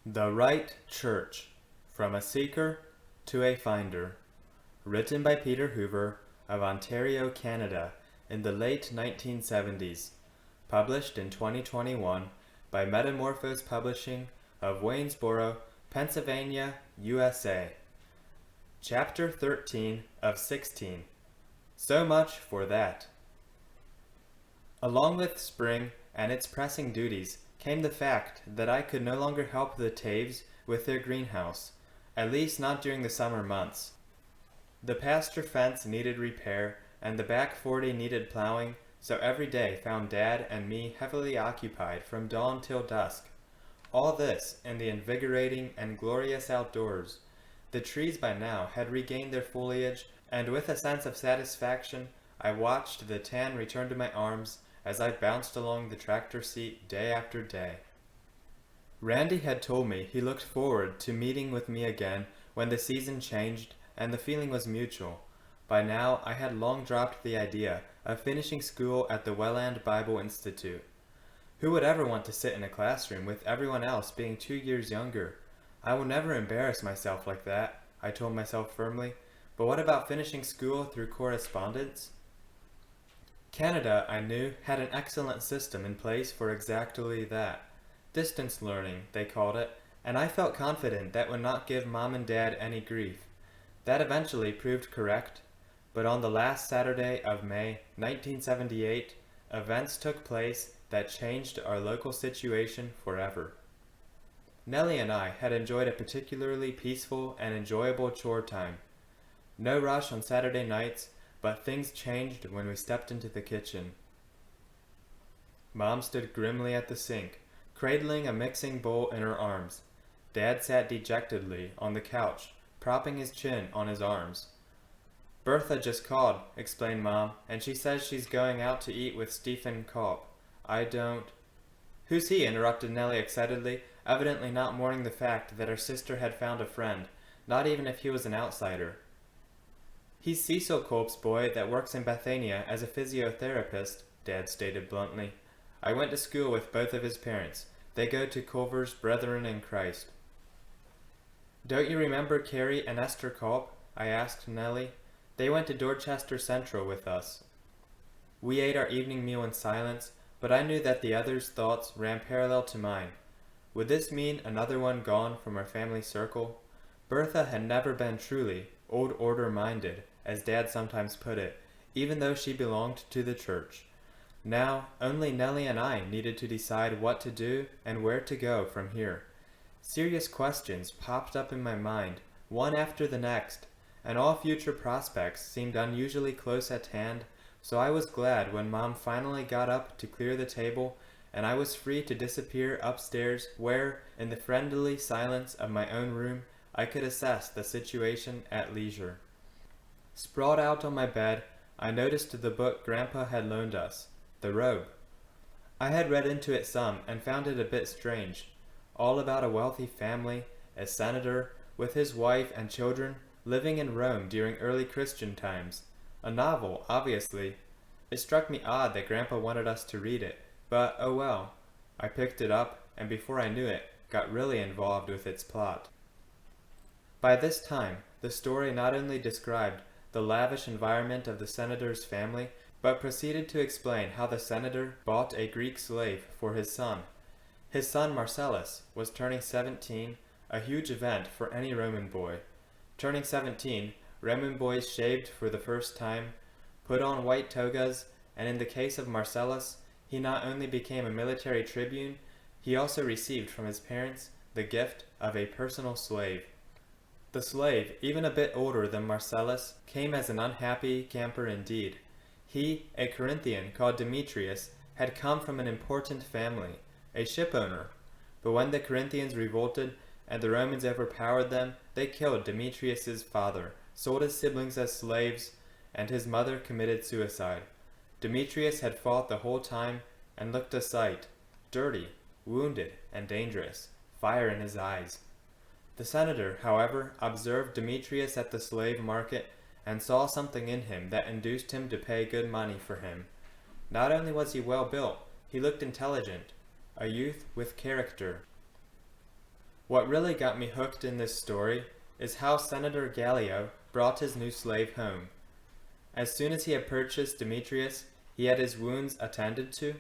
The Right Church, From a Seeker to a Finder. Written by Peter Hoover of Ontario, Canada, in the late 1970s. Published in 2021 by Metamorphose Publishing of Waynesboro, Pennsylvania, USA. Chapter 13 of 16. So much for that. Along with spring and its pressing duties came the fact that I could no longer help the Taves with their greenhouse, at least not during the summer months. The pasture fence needed repair, and the back 40 needed plowing, so every day found Dad and me heavily occupied from dawn till dusk. All this in the invigorating and glorious outdoors. The trees by now had regained their foliage, and with a sense of satisfaction, I watched the tan return to my arms as I bounced along the tractor seat day after day. Randy had told me he looked forward to meeting with me again when the season changed, and the feeling was mutual. By now I had long dropped the idea of finishing school at the Welland Bible Institute. Who would ever want to sit in a classroom with everyone else being 2 years younger? I will never embarrass myself like that, I told myself firmly. But what about finishing school through correspondence? Canada, I knew, had an excellent system in place for exactly that. Distance learning, they called it, and I felt confident that would not give Mom and Dad any grief. That eventually proved correct, but on the last Saturday of May 1978, events took place that changed our local situation forever. Nellie and I had enjoyed a particularly peaceful and enjoyable chore time. No rush on Saturday nights, but things changed when we stepped into the kitchen. Mom stood grimly at the sink, cradling a mixing bowl in her arms. Dad sat dejectedly on the couch, propping his chin on his arms. "Bertha just called," explained Mom, "and she says she's going out to eat with Stephen Culp. I don't—" "Who's he?" interrupted Nellie excitedly, evidently not mourning the fact that her sister had found a friend, not even if he was an outsider. "He's Cecil Culp's boy that works in Bethania as a physiotherapist," Dad stated bluntly. "I went to school with both of his parents. They go to Culver's Brethren in Christ." "Don't you remember Carrie and Esther Culp?" I asked Nellie. "They went to Dorchester Central with us." We ate our evening meal in silence, but I knew that the others' thoughts ran parallel to mine. Would this mean another one gone from our family circle? Bertha had never been truly old order minded, as Dad sometimes put it, even though she belonged to the church. Now, only Nellie and I needed to decide what to do and where to go from here. Serious questions popped up in my mind, one after the next, and all future prospects seemed unusually close at hand, so I was glad when Mom finally got up to clear the table, and I was free to disappear upstairs where, in the friendly silence of my own room, I could assess the situation at leisure. Sprawled out on my bed, I noticed the book Grandpa had loaned us, The Robe. I had read into it some and found it a bit strange. All about a wealthy family, a senator, with his wife and children, living in Rome during early Christian times. A novel, obviously. It struck me odd that Grandpa wanted us to read it, but oh well. I picked it up, and before I knew it, got really involved with its plot. By this time, the story not only described the lavish environment of the senator's family, but proceeded to explain how the senator bought a Greek slave for his son. His son Marcellus was turning 17, a huge event for any Roman boy. Turning 17, Roman boys shaved for the first time, put on white togas, and in the case of Marcellus, he not only became a military tribune, he also received from his parents the gift of a personal slave. The slave, even a bit older than Marcellus, came as an unhappy camper indeed. He, a Corinthian called Demetrius, had come from an important family, a shipowner. But when the Corinthians revolted and the Romans overpowered them, they killed Demetrius's father, sold his siblings as slaves, and his mother committed suicide. Demetrius had fought the whole time and looked a sight, dirty, wounded, and dangerous, fire in his eyes. The senator, however, observed Demetrius at the slave market and saw something in him that induced him to pay good money for him. Not only was he well built, he looked intelligent, a youth with character. What really got me hooked in this story is how Senator Gallio brought his new slave home. As soon as he had purchased Demetrius, he had his wounds attended to.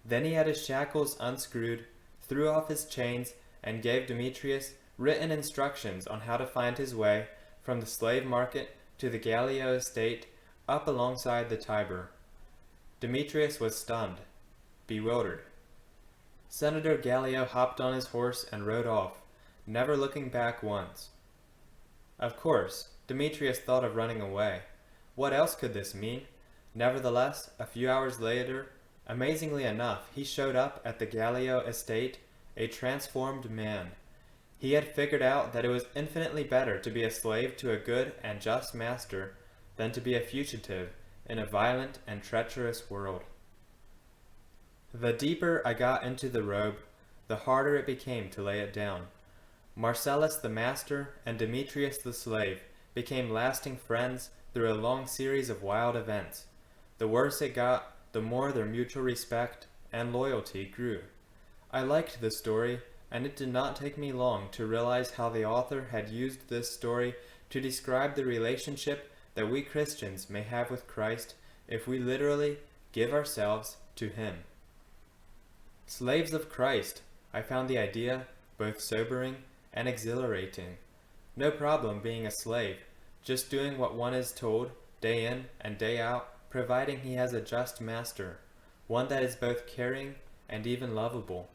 Then he had his shackles unscrewed, threw off his chains, and gave Demetrius written instructions on how to find his way from the slave market to the Gallio estate up alongside the Tiber. Demetrius was stunned, bewildered. Senator Gallio hopped on his horse and rode off, never looking back once. Of course, Demetrius thought of running away. What else could this mean? Nevertheless, a few hours later, amazingly enough, he showed up at the Gallio estate, a transformed man. He had figured out that it was infinitely better to be a slave to a good and just master than to be a fugitive in a violent and treacherous world. The deeper I got into the robe, the harder it became to lay it down. Marcellus the master and Demetrius the slave became lasting friends through a long series of wild events. The worse it got, the more their mutual respect and loyalty grew. I liked the story, and it did not take me long to realize how the author had used this story to describe the relationship that we Christians may have with Christ if we literally give ourselves to Him. Slaves of Christ, I found the idea both sobering and exhilarating. No problem being a slave, just doing what one is told day in and day out, providing he has a just master, one that is both caring and even lovable.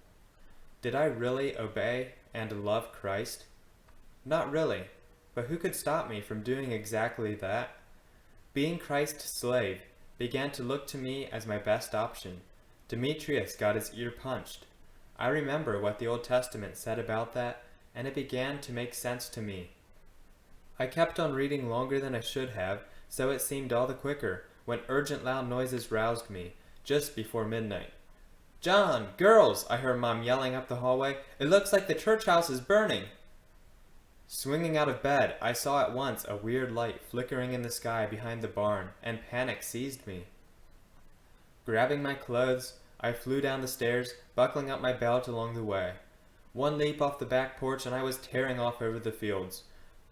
Did I really obey and love Christ? Not really, but who could stop me from doing exactly that? Being Christ's slave began to look to me as my best option. Demetrius got his ear punched. I remember what the Old Testament said about that, and it began to make sense to me. I kept on reading longer than I should have, so it seemed all the quicker when urgent loud noises roused me, just before midnight. "John! Girls!" I heard Mom yelling up the hallway. "It looks like the church house is burning!" Swinging out of bed, I saw at once a weird light flickering in the sky behind the barn, and panic seized me. Grabbing my clothes, I flew down the stairs, buckling up my belt along the way. One leap off the back porch and I was tearing off over the fields.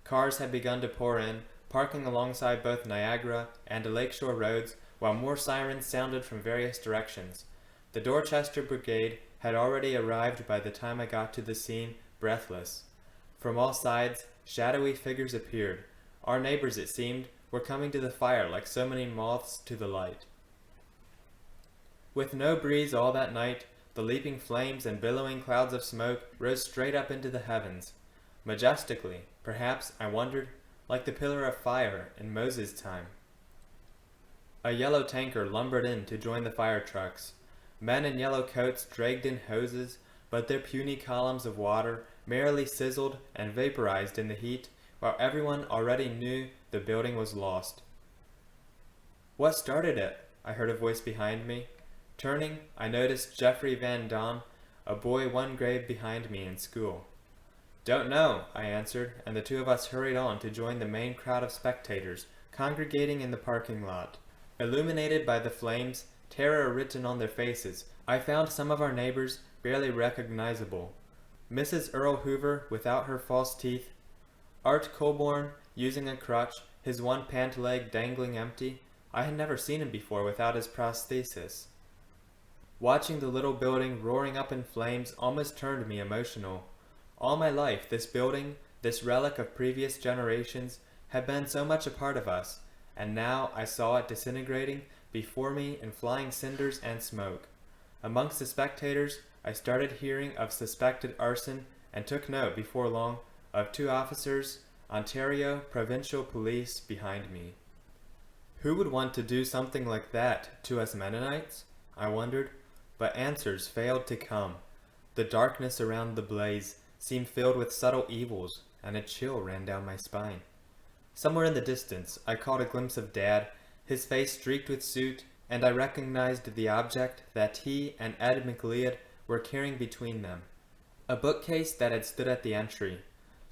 Cars had begun to pour in, parking alongside both Niagara and Lakeshore roads, while more sirens sounded from various directions. The Dorchester Brigade had already arrived by the time I got to the scene, breathless. From all sides, shadowy figures appeared. Our neighbors, it seemed, were coming to the fire like so many moths to the light. With no breeze all that night, the leaping flames and billowing clouds of smoke rose straight up into the heavens. Majestically, perhaps, I wondered, like the pillar of fire in Moses' time. A yellow tanker lumbered in to join the fire trucks. Men in yellow coats dragged in hoses, but their puny columns of water merrily sizzled and vaporized in the heat, while everyone already knew the building was lost. "What started it?" I heard a voice behind me. Turning, I noticed Jeffrey Van Dam, a boy one grade behind me in school. "Don't know," I answered, and the two of us hurried on to join the main crowd of spectators congregating in the parking lot. Illuminated by the flames, terror written on their faces, I found some of our neighbors barely recognizable. Mrs. Earl Hoover without her false teeth, Art Colborne using a crutch, his one pant leg dangling empty. I had never seen him before without his prosthesis. Watching the little building roaring up in flames almost turned me emotional. All my life, this building, this relic of previous generations, had been so much a part of us, and now I saw it disintegrating before me in flying cinders and smoke. Amongst the spectators, I started hearing of suspected arson and took note, before long, of two officers, Ontario Provincial Police, behind me. Who would want to do something like that to us Mennonites? I wondered, but answers failed to come. The darkness around the blaze seemed filled with subtle evils, and a chill ran down my spine. Somewhere in the distance, I caught a glimpse of Dad, his face streaked with soot, and I recognized the object that he and Ed McLeod were carrying between them. A bookcase that had stood at the entry.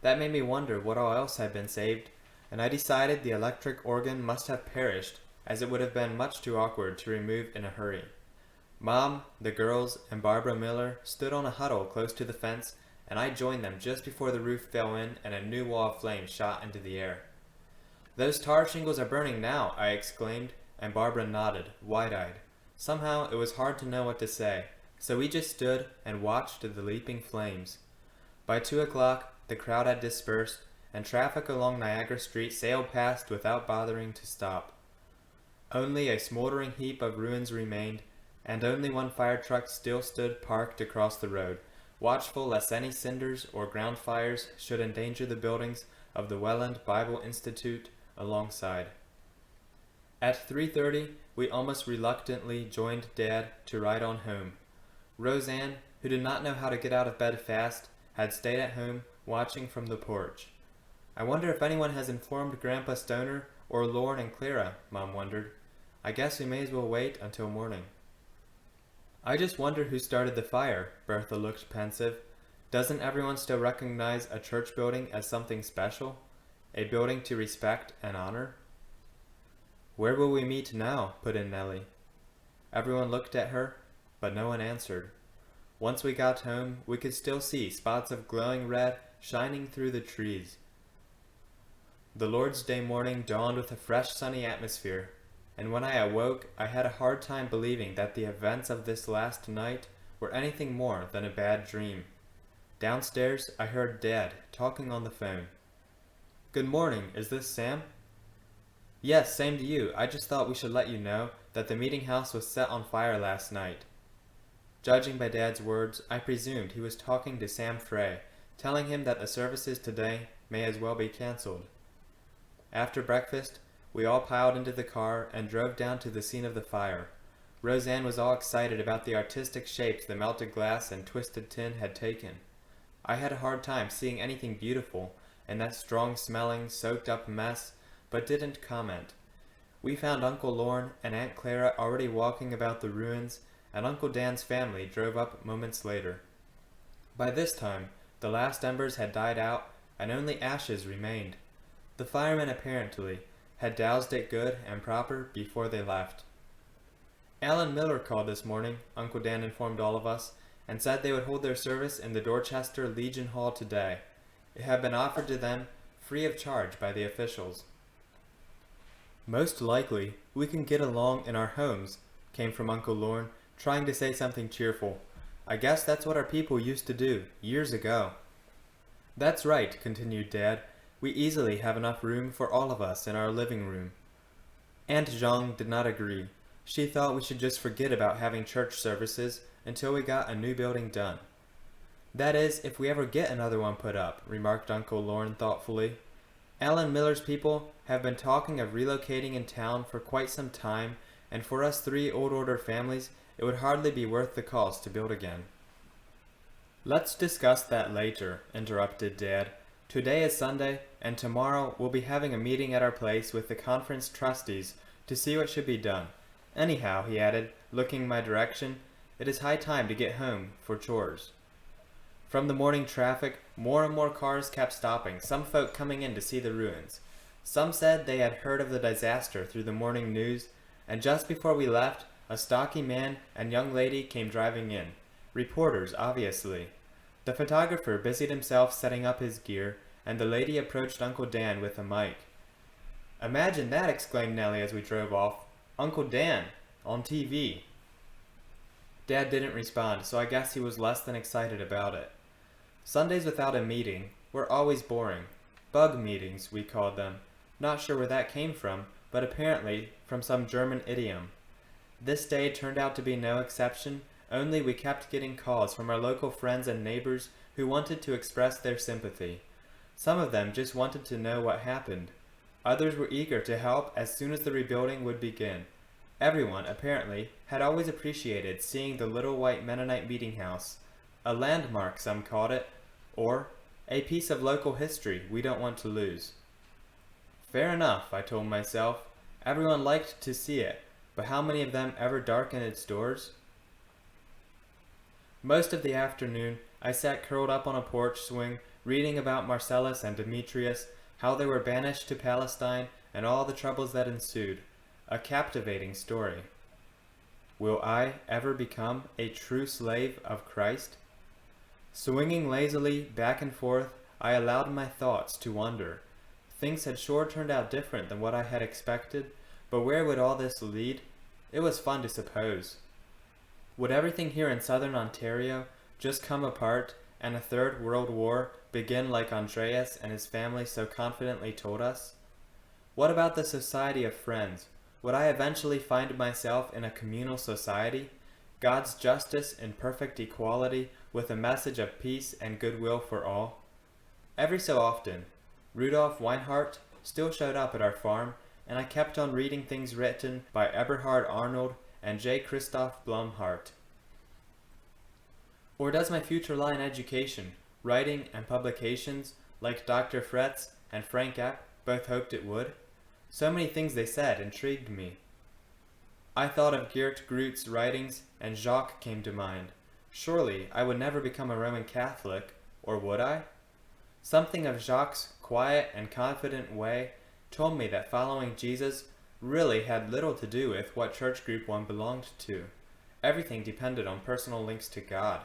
That made me wonder what all else had been saved, and I decided the electric organ must have perished, as it would have been much too awkward to remove in a hurry. Mom, the girls, and Barbara Miller stood on a huddle close to the fence and I joined them just before the roof fell in and a new wall of flame shot into the air. "Those tar shingles are burning now," I exclaimed, and Barbara nodded, wide-eyed. Somehow it was hard to know what to say, so we just stood and watched the leaping flames. By 2 o'clock, the crowd had dispersed, and traffic along Niagara Street sailed past without bothering to stop. Only a smoldering heap of ruins remained, and only one fire truck still stood parked across the road, watchful lest any cinders or ground fires should endanger the buildings of the Welland Bible Institute alongside. At 3:30, we almost reluctantly joined Dad to ride on home. Roseanne, who did not know how to get out of bed fast, had stayed at home watching from the porch. "I wonder if anyone has informed Grandpa Stoner or Lorne and Clara," Mom wondered. "I guess we may as well wait until morning." "I just wonder who started the fire," Bertha looked pensive. "Doesn't everyone still recognize a church building as something special? A building to respect and honor?" "Where will we meet now?" put in Nellie. Everyone looked at her, but no one answered. Once we got home, we could still see spots of glowing red shining through the trees. The Lord's Day morning dawned with a fresh sunny atmosphere, and when I awoke, I had a hard time believing that the events of this last night were anything more than a bad dream. Downstairs, I heard Dad talking on the phone. "Good morning, is this Sam?" "Yes, same to you. I just thought we should let you know that the meeting house was set on fire last night." Judging by Dad's words, I presumed he was talking to Sam Frey, telling him that the services today may as well be cancelled. After breakfast, we all piled into the car and drove down to the scene of the fire. Roseanne was all excited about the artistic shapes the melted glass and twisted tin had taken. I had a hard time seeing anything beautiful in that strong-smelling, soaked-up mess, but didn't comment. We found Uncle Lorne and Aunt Clara already walking about the ruins, and Uncle Dan's family drove up moments later. By this time, the last embers had died out, and only ashes remained. The firemen apparently had doused it good and proper before they left. "Alan Miller called this morning," Uncle Dan informed all of us, and said they would hold their service in the Dorchester Legion Hall today. It had been offered to them free of charge by the officials. "Most likely, we can get along in our homes," came from Uncle Lorne, trying to say something cheerful. "I guess that's what our people used to do, years ago." "That's right," continued Dad. "We easily have enough room for all of us in our living room." Aunt Zhang did not agree. She thought we should just forget about having church services until we got a new building done. "That is, if we ever get another one put up," remarked Uncle Lorne thoughtfully. "Alan Miller's people have been talking of relocating in town for quite some time, and for us 3 old order families, it would hardly be worth the cost to build again." "Let's discuss that later," interrupted Dad. "Today is Sunday, and tomorrow we'll be having a meeting at our place with the conference trustees to see what should be done. Anyhow," he added, looking my direction, "it is high time to get home for chores." From the morning traffic, more and more cars kept stopping, some folk coming in to see the ruins. Some said they had heard of the disaster through the morning news, and just before we left, a stocky man and young lady came driving in. Reporters, obviously. The photographer busied himself setting up his gear, and the lady approached Uncle Dan with a mic. "Imagine that!" exclaimed Nellie as we drove off. "Uncle Dan, on TV." Dad didn't respond, so I guess he was less than excited about it. Sundays without a meeting were always boring. Bug meetings, we called them. Not sure where that came from, but apparently from some German idiom. This day turned out to be no exception, only we kept getting calls from our local friends and neighbors who wanted to express their sympathy. Some of them just wanted to know what happened. Others were eager to help as soon as the rebuilding would begin. Everyone, apparently, had always appreciated seeing the little white Mennonite meeting house. A landmark, some called it, or a piece of local history we don't want to lose. Fair enough, I told myself. Everyone liked to see it, but how many of them ever darkened its doors? Most of the afternoon, I sat curled up on a porch swing, reading about Marcellus and Demetrius, how they were banished to Palestine, and all the troubles that ensued. A captivating story. Will I ever become a true slave of Christ? Swinging lazily back and forth, I allowed my thoughts to wander. Things had sure turned out different than what I had expected, but where would all this lead? It was fun to suppose. Would everything here in southern Ontario just come apart and a third world war begin like Andreas and his family so confidently told us? What about the society of friends? Would I eventually find myself in a communal society? God's justice in perfect equality with a message of peace and goodwill for all? Every so often, Rudolf Weinhardt still showed up at our farm, and I kept on reading things written by Eberhard Arnold and J. Christoph Blumhardt. Or does my future lie in education, writing, and publications, like Dr. Fretz and Frank Epp both hoped it would? So many things they said intrigued me. I thought of Geert Groot's writings, and Jacques came to mind. Surely I would never become a Roman Catholic, or would I? Something of Jacques' quiet and confident way told me that following Jesus really had little to do with what church group one belonged to. Everything depended on personal links to God.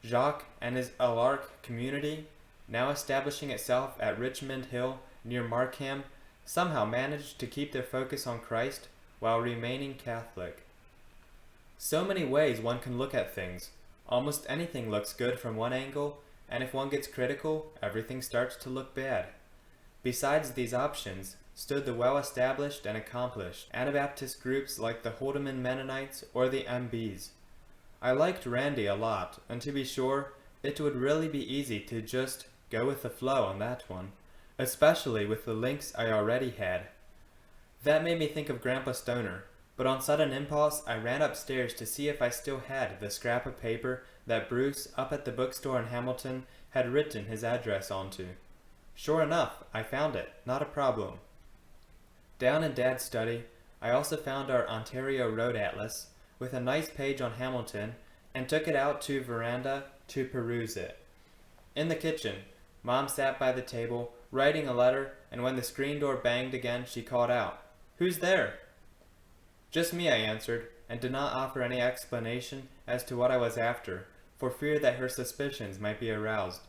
Jacques and his Alarc community, now establishing itself at Richmond Hill near Markham, somehow managed to keep their focus on Christ while remaining Catholic. So many ways one can look at things. Almost anything looks good from one angle, and if one gets critical, everything starts to look bad. Besides these options stood the well-established and accomplished Anabaptist groups like the Holdeman Mennonites or the MBs. I liked Randy a lot, and to be sure, it would really be easy to just go with the flow on that one, especially with the links I already had. That made me think of Grandpa Stoner, but on sudden impulse I ran upstairs to see if I still had the scrap of paper that Bruce, up at the bookstore in Hamilton, had written his address onto. Sure enough, I found it, not a problem. Down in Dad's study, I also found our Ontario Road Atlas, with a nice page on Hamilton, and took it out to veranda to peruse it. In the kitchen, Mom sat by the table, writing a letter, and when the screen door banged again, she called out, "Who's there?" "Just me," I answered, and did not offer any explanation as to what I was after, for fear that her suspicions might be aroused.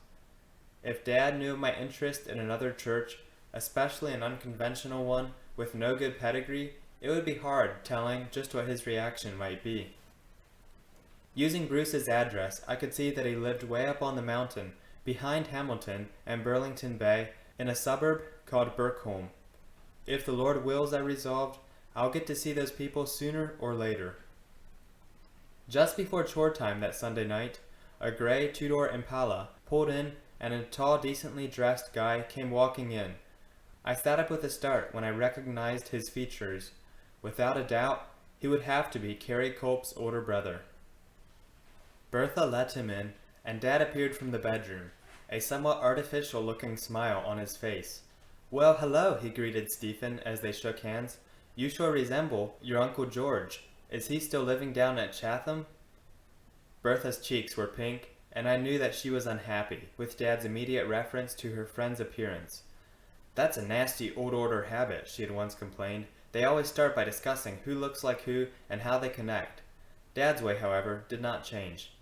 If Dad knew of my interest in another church, especially an unconventional one with no good pedigree, it would be hard telling just what his reaction might be. Using Bruce's address, I could see that he lived way up on the mountain, behind Hamilton and Burlington Bay, in a suburb called Burkholm. If the Lord wills, I resolved, I'll get to see those people sooner or later. Just before chore time that Sunday night, a gray two-door Impala pulled in and a tall, decently dressed guy came walking in. I sat up with a start when I recognized his features. Without a doubt, he would have to be Carrie Culp's older brother. Bertha let him in, and Dad appeared from the bedroom, a somewhat artificial-looking smile on his face. "Well, hello," he greeted Stephen as they shook hands. "You sure resemble your Uncle George. Is he still living down at Chatham?" Bertha's cheeks were pink, and I knew that she was unhappy with Dad's immediate reference to her friend's appearance. "That's a nasty old order habit," she had once complained. "They always start by discussing who looks like who and how they connect." Dad's way, however, did not change.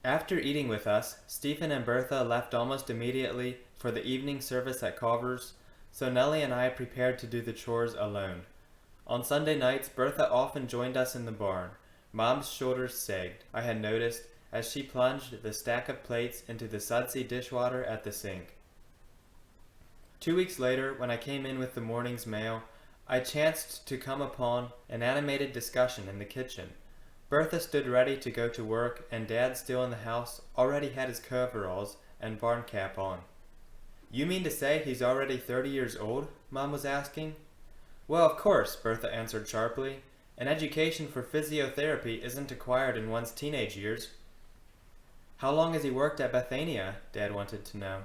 After eating with us, Stephen and Bertha left almost immediately for the evening service at Culver's, so Nellie and I prepared to do the chores alone. On Sunday nights, Bertha often joined us in the barn. Mom's shoulders sagged, I had noticed, as she plunged the stack of plates into the sudsy dishwater at the sink. 2 weeks later, when I came in with the morning's mail, I chanced to come upon an animated discussion in the kitchen. Bertha stood ready to go to work, and Dad, still in the house, already had his coveralls and barn cap on. "You mean to say he's already 30 years old?" Mom was asking. "Well, of course," Bertha answered sharply. "An education for physiotherapy isn't acquired in one's teenage years." "How long has he worked at Bethania?" Dad wanted to know.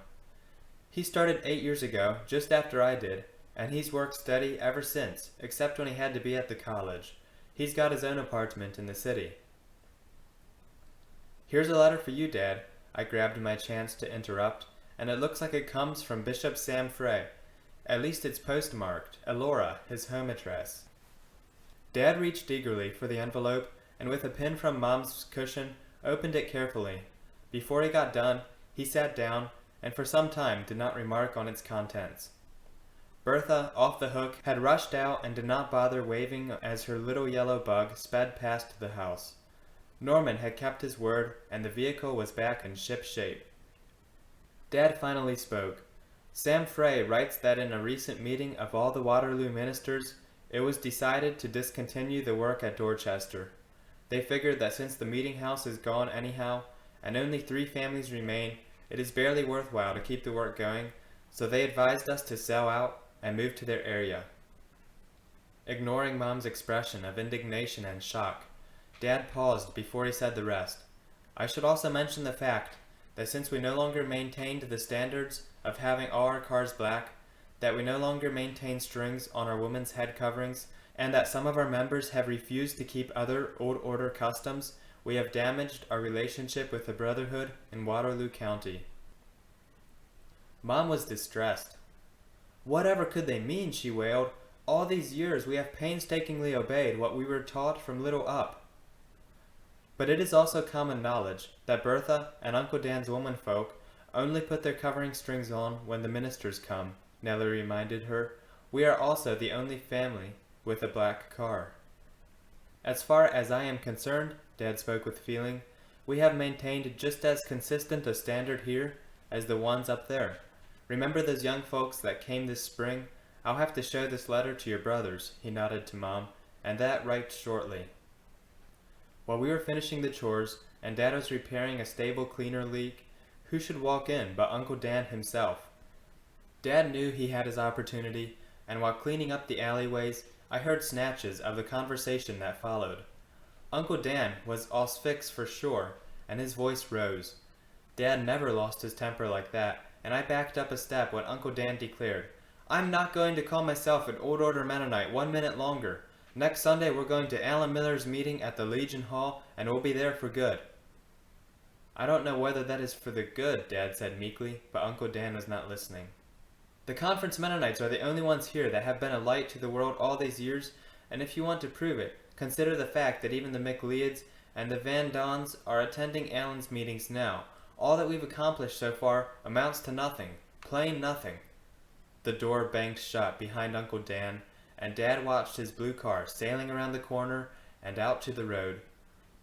"He started 8 years ago, just after I did, and he's worked steady ever since, except when he had to be at the college. He's got his own apartment in the city." "Here's a letter for you, Dad." I grabbed my chance to interrupt, "and it looks like it comes from Bishop Sam Frey. At least it's postmarked, Elora, his home address." Dad reached eagerly for the envelope, and with a pin from Mom's cushion, opened it carefully. Before he got done, he sat down, and for some time did not remark on its contents. Bertha, off the hook, had rushed out and did not bother waving as her little yellow bug sped past the house. Norman had kept his word, and the vehicle was back in ship shape. Dad finally spoke. Sam Frey writes that in a recent meeting of all the Waterloo ministers, it was decided to discontinue the work at Dorchester. They figured that since the meeting house is gone anyhow, and only 3 families remain, it is barely worthwhile to keep the work going, so they advised us to sell out and move to their area. Ignoring Mom's expression of indignation and shock, Dad paused before he said the rest. I should also mention the fact that since we no longer maintained the standards of having all our cars black, that we no longer maintain strings on our women's head coverings, and that some of our members have refused to keep other old order customs, we have damaged our relationship with the Brotherhood in Waterloo County. Mom was distressed. Whatever could they mean, she wailed. All these years we have painstakingly obeyed what we were taught from little up. But it is also common knowledge that Bertha and Uncle Dan's womenfolk only put their covering strings on when the ministers come, Nellie reminded her. We are also the only family with a black car. As far as I am concerned, Dad spoke with feeling, we have maintained just as consistent a standard here as the ones up there. Remember those young folks that came this spring? I'll have to show this letter to your brothers, he nodded to Mom, and that right shortly. While we were finishing the chores, and Dad was repairing a stable cleaner leak, who should walk in but Uncle Dan himself? Dad knew he had his opportunity, and while cleaning up the alleyways, I heard snatches of the conversation that followed. Uncle Dan was all's fix for sure, and his voice rose. Dad never lost his temper like that, and I backed up a step when Uncle Dan declared, I'm not going to call myself an old order Mennonite 1 minute longer. Next Sunday we're going to Alan Miller's meeting at the Legion Hall, and we'll be there for good. I don't know whether that is for the good, Dad said meekly, but Uncle Dan was not listening. The Conference Mennonites are the only ones here that have been a light to the world all these years, and if you want to prove it, consider the fact that even the McLeods and the Van Dons are attending Alan's meetings now. All that we've accomplished so far amounts to nothing, plain nothing. The door banged shut behind Uncle Dan, and Dad watched his blue car sailing around the corner and out to the road.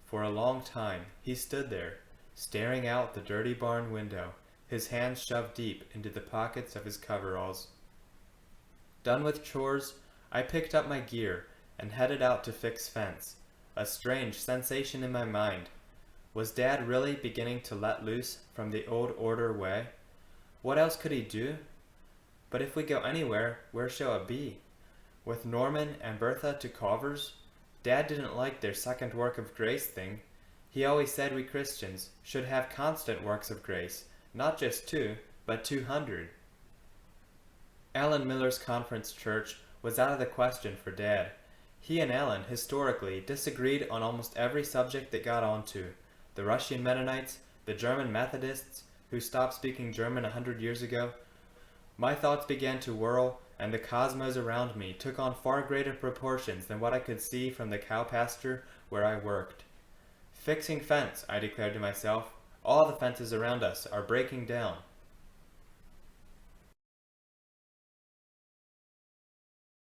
For a long time he stood there, staring out the dirty barn window, his hands shoved deep into the pockets of his coveralls. Done with chores, I picked up my gear and headed out to fix fence, a strange sensation in my mind. Was Dad really beginning to let loose from the old order way? What else could he do? But if we go anywhere, where shall it be? With Norman and Bertha to Culver's? Dad didn't like their second work of grace thing. He always said we Christians should have constant works of grace, not just 2, but 200. Alan Miller's conference church was out of the question for Dad. He and Alan, historically, disagreed on almost every subject that got onto. The Russian Mennonites, the German Methodists, who stopped speaking German 100 years ago. My thoughts began to whirl, and the cosmos around me took on far greater proportions than what I could see from the cow pasture where I worked. Fixing fence, I declared to myself. All the fences around us are breaking down.